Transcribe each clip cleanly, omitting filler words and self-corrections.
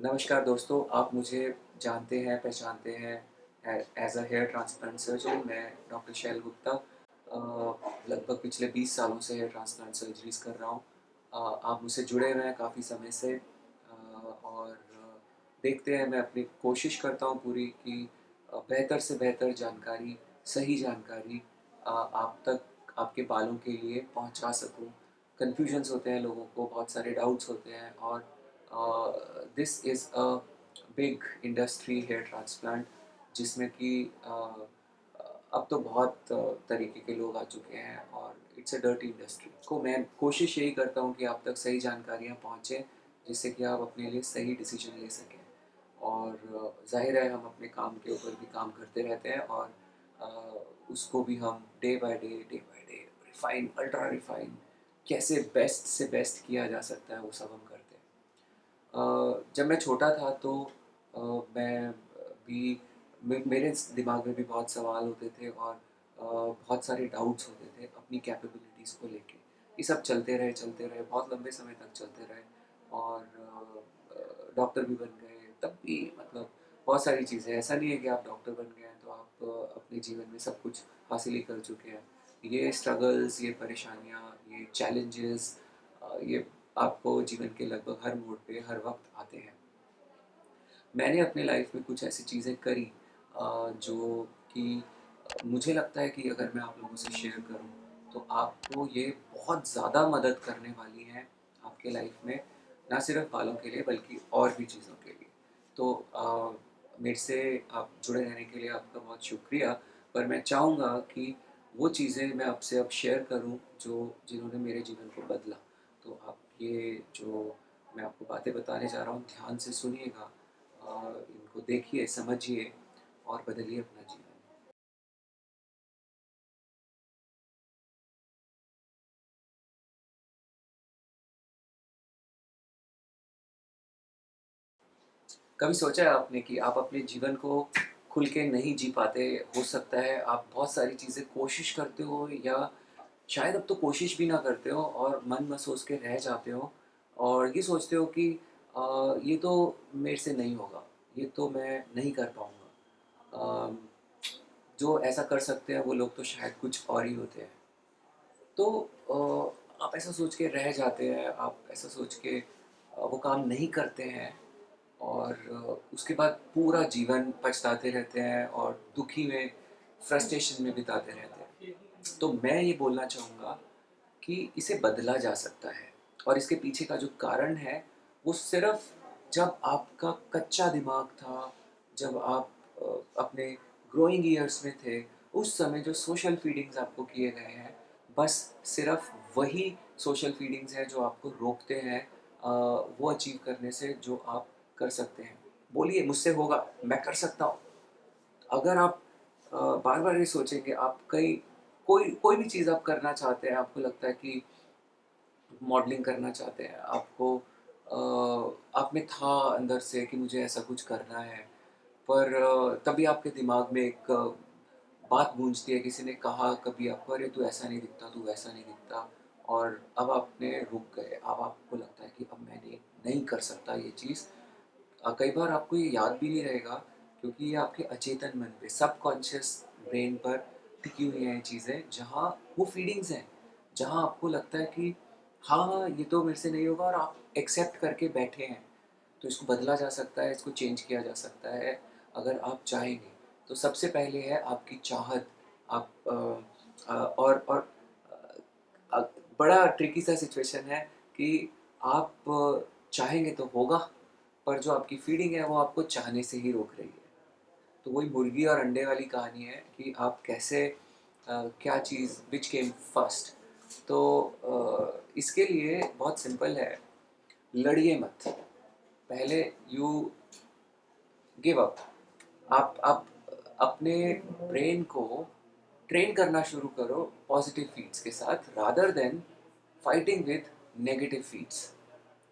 नमस्कार दोस्तों, आप मुझे जानते हैं, पहचानते हैं as a hair transplant surgeon. मैं डॉक्टर शैल गुप्ता लगभग पिछले 20 सालों से हेयर ट्रांसप्लांट सर्जरीज़ कर रहा हूँ। आप मुझसे जुड़े हुए हैं काफ़ी समय से और देखते हैं, मैं अपनी कोशिश करता हूँ पूरी कि बेहतर से बेहतर जानकारी, सही जानकारी आप तक, आपके बालों के लिए पहुँचा सकूँ। कन्फ्यूजन्स होते हैं लोगों को, बहुत सारे डाउट्स होते हैं और this is a big industry hair transplant जिसमें कि अब तो बहुत तरीके के लोग आ चुके हैं और इट्स अ डर्टी इंडस्ट्री को मैं कोशिश यही करता हूँ कि आप तक सही जानकारियाँ पहुँचें जिससे कि आप अपने लिए सही डिसीजन ले सकें और जाहिर है हम अपने काम के ऊपर भी काम करते रहते हैं और अ, उसको भी हम day by day refine ultra refine कैसे बेस्ट से बेस्ट किया जा सकता है वो सब हम करते हैं। जब मैं छोटा था तो मैं भी मेरे दिमाग में भी बहुत सवाल होते थे और बहुत सारे डाउट्स होते थे अपनी कैपेबिलिटीज़ को लेके। ये सब चलते रहे, बहुत लंबे समय तक चलते रहे और डॉक्टर भी बन गए, तब भी मतलब बहुत सारी चीज़ें, ऐसा नहीं है कि आप डॉक्टर बन गए हैं तो आप अपने जीवन में सब कुछ हासिल ही कर चुके हैं। ये स्ट्रगल्स, ये परेशानियाँ, ये चैलेंजेस, ये आपको जीवन के लगभग हर मोड़ पे हर वक्त आते हैं। मैंने अपने लाइफ में कुछ ऐसी चीज़ें करी जो कि मुझे लगता है कि अगर मैं आप लोगों से शेयर करूं तो आपको ये बहुत ज़्यादा मदद करने वाली हैं आपके लाइफ में, ना सिर्फ बालों के लिए बल्कि और भी चीज़ों के लिए। तो मेरे से आप जुड़े रहने के लिए आपका बहुत शुक्रिया। पर मैं चाहूँगा कि वो चीज़ें मैं आपसे अब शेयर करूं जो जिन्होंने मेरे जीवन को बदला। तो आप ये जो मैं आपको बातें बताने जा रहा हूँ ध्यान से सुनिएगा, इनको देखिए, समझिए और बदलिए अपना जीवन। कभी सोचा है आपने कि आप अपने जीवन को खुल के नहीं जी पाते? हो सकता है आप बहुत सारी चीज़ें कोशिश करते हो या शायद अब तो कोशिश भी ना करते हो और मन में सोच के रह जाते हो और ये सोचते हो कि ये तो मेरे से नहीं होगा, ये तो मैं नहीं कर पाऊँगा। जो ऐसा कर सकते हैं वो लोग तो शायद कुछ और ही होते हैं। तो आप ऐसा सोच के रह जाते हैं, आप ऐसा सोच के वो काम नहीं करते हैं और उसके बाद पूरा जीवन पछताते रहते हैं और दुखी में, फ्रस्ट्रेशन में बिताते रहते हैं। तो मैं ये बोलना चाहूँगा कि इसे बदला जा सकता है और इसके पीछे का जो कारण है, वो सिर्फ़ जब आपका कच्चा दिमाग था, जब आप अपने ग्रोइंग ईयर्स में थे, उस समय जो सोशल फीडिंग्स आपको किए गए हैं, बस सिर्फ़ वही सोशल फीडिंग्स हैं जो आपको रोकते हैं वो अचीव करने से जो आप कर सकते हैं। बोलिए मुझसे होगा, मैं कर सकता हूँ। अगर आप बार-बार ये सोचेंगे, आप कई कोई कोई भी चीज़ आप करना चाहते हैं, आपको लगता है कि मॉडलिंग करना चाहते हैं, आपको आप में था अंदर से कि मुझे ऐसा कुछ करना है, पर तभी आपके दिमाग में एक बात गूंजती है, किसी ने कहा कभी आपको, "अरे! तू ऐसा नहीं दिखता, तू वैसा नहीं दिखता" और अब आपने रुक गए। अब आपको लगता है कि अब मैंने नहीं कर सकता ये चीज़। कई बार आपको ये याद भी नहीं रहेगा क्योंकि ये आपके अचेतन मन पे, सबकॉन्शियस ब्रेन पर टिकी हुई हैं ये चीज़ें, जहाँ वो फीलिंग्स हैं, जहाँ आपको लगता है कि हाँ, हाँ, ये तो मेरे से नहीं होगा और आप एक्सेप्ट करके बैठे हैं। तो इसको बदला जा सकता है, इसको चेंज किया जा सकता है अगर आप चाहेंगे। तो सबसे पहले है आपकी चाहत। आप और अ, बड़ा ट्रिकी सा सिचुएशन है कि आप चाहेंगे तो होगा, पर जो आपकी फीडिंग है वो आपको चाहने से ही रोक रही है। तो वही मुर्गी और अंडे वाली कहानी है कि आप कैसे क्या चीज़ विच केम फर्स्ट। तो इसके लिए बहुत सिंपल है, लड़िए मत। पहले यू गिव अप। आप अपने ब्रेन को ट्रेन करना शुरू करो पॉजिटिव फीड्स के साथ rather than fighting with negative feeds.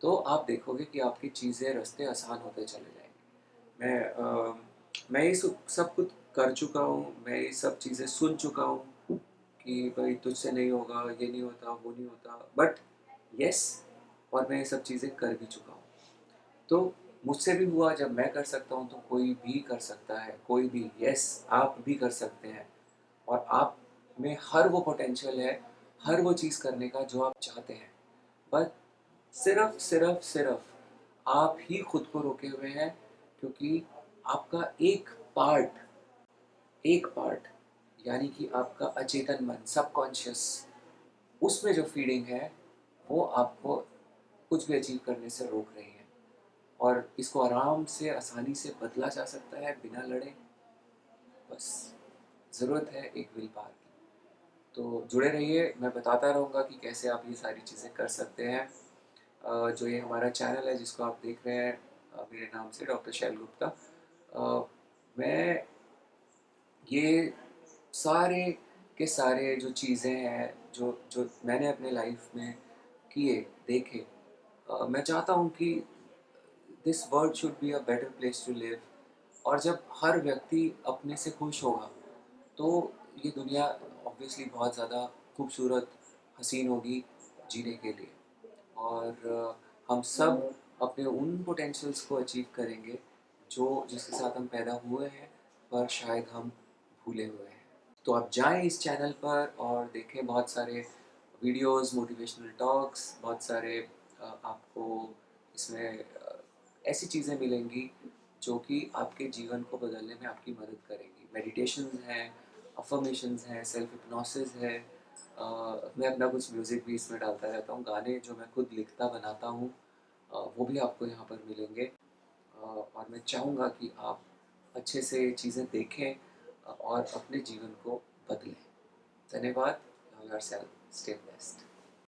तो आप देखोगे कि आपकी चीज़ें रास्ते आसान होते चले जाएंगे। मैं ये सब कुछ कर चुका हूँ, मैं ये सब चीज़ें सुन चुका हूँ कि भाई तुझसे नहीं होगा, ये नहीं होता, वो नहीं होता, बट यस, और मैं ये सब चीज़ें कर भी चुका हूँ। तो मुझसे भी हुआ, जब मैं कर सकता हूँ तो कोई भी कर सकता है, कोई भी। यस, आप भी कर सकते हैं। और आप में हर वो पोटेंशियल है, हर वो चीज़ करने का जो आप चाहते हैं। बस सिर्फ सिर्फ सिर्फ आप ही खुद को रोके हुए हैं, क्योंकि आपका एक पार्ट यानी कि आपका अचेतन मन, सबकॉन्शियस, उसमें जो फीडिंग है वो आपको कुछ भी अचीव करने से रोक रही है। और इसको आराम से, आसानी से बदला जा सकता है बिना लड़े। बस ज़रूरत है एक विल पावर की। तो जुड़े रहिए, मैं बताता रहूँगा कि कैसे आप ये सारी चीज़ें कर सकते हैं। जो ये हमारा चैनल है जिसको आप देख रहे हैं मेरे नाम से, डॉक्टर शैल गुप्ता, मैं ये सारे के सारे जो चीज़ें हैं, जो जो मैंने अपने लाइफ में किए, देखे, मैं चाहता हूँ कि this world should be a better place to live. और जब हर व्यक्ति अपने से खुश होगा तो ये दुनिया ऑब्वियसली बहुत ज़्यादा खूबसूरत, हसीन होगी जीने के लिए। और हम सब अपने उन पोटेंशियल्स को अचीव करेंगे जो जिसके साथ हम पैदा हुए हैं, पर शायद हम भूले हुए हैं। तो आप जाएं इस चैनल पर और देखें बहुत सारे वीडियोस, मोटिवेशनल टॉक्स, बहुत सारे आपको इसमें ऐसी चीज़ें मिलेंगी जो कि आपके जीवन को बदलने में आपकी मदद करेंगी। मेडिटेशंस हैं, अफर्मेशंस हैं, सेल्फ हिप्नोसिस है। मैं अपना कुछ म्यूज़िक भी इसमें डालता रहता हूँ, गाने जो मैं खुद लिखता बनाता हूँ, वो भी आपको यहाँ पर मिलेंगे। और मैं चाहूँगा कि आप अच्छे से चीज़ें देखें और अपने जीवन को बदलें। धन्यवाद। Love yourself, stay blessed.